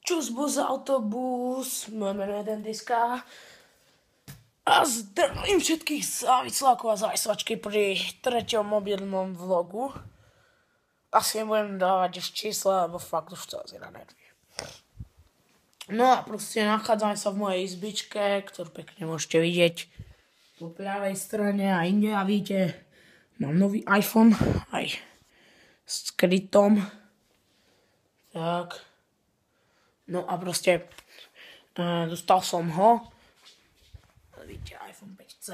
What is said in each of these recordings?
Čus, bus, autobus, moje meno je Dendiska a zdravím všetkých závislákov a závislačky pri treťom mobilnom vlogu. Asi nebudem dávať už čísla, lebo fakt už to asi na nervy. No a proste nachádzame sa v mojej izbičke, ktorú pekne môžete vidieť po pravej strane a inde a vidíte, mám nový iPhone aj s krytom. Tak. No a proste dostal som ho. Vidíte, iPhone 5C.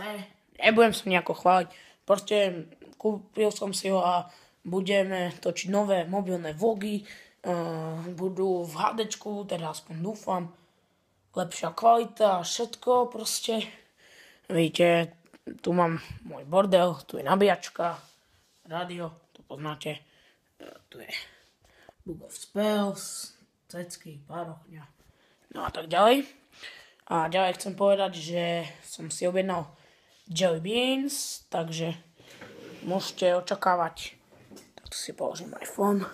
Nebudem sa nejako chváliť. Proste kúpil som si ho a budeme točiť nové mobilné vlogy. Budú v HDčku, teda aspoň dúfam. Lepšia kvalita, všetko proste. Vidíte, tu mám môj bordel, tu je nabíjačka, rádio, to poznáte. Tu je Book of Spells, cecky, párochňa, no a tak ďalej. A ďalej chcem povedať, že som si objednal Jelly Beans, takže môžete očakávať, tak si položím iPhone,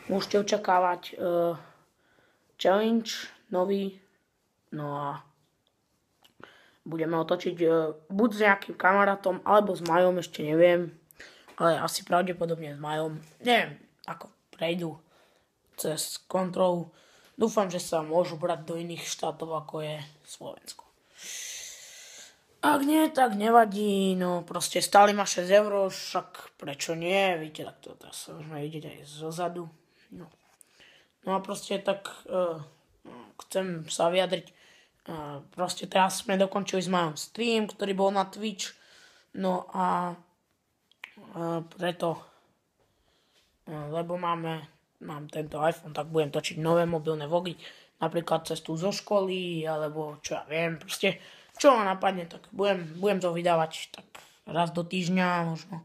môžete očakávať challenge nový, no a budeme otočiť buď s nejakým kamarátom, alebo s Majom, ešte neviem, ale asi pravdepodobne s Majom, neviem, ako prejdú cez kontrolu. Dúfam, že sa môžu brať do iných štátov, ako je Slovensko. Ak nie, tak nevadí, no proste stáli ma 6 eur, však prečo nie, víte, tak to teraz sa môžeme vidieť aj zozadu. No a proste tak chcem sa vyjadriť, proste teraz sme dokončili s Majom stream, ktorý bol na Twitch, no a preto, lebo mám tento iPhone, tak budem točiť nové mobilné vlogy, napríklad cestu zo školy, alebo čo ja viem, proste čo ma napadne, tak budem to vydávať tak raz do týždňa, možno.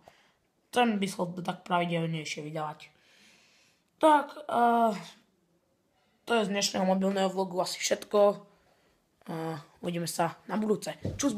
Chcem by som to tak pravidelnejšie vydávať. Tak, to je z dnešného mobilného vlogu asi všetko. Uvidíme sa na budúce. Čus,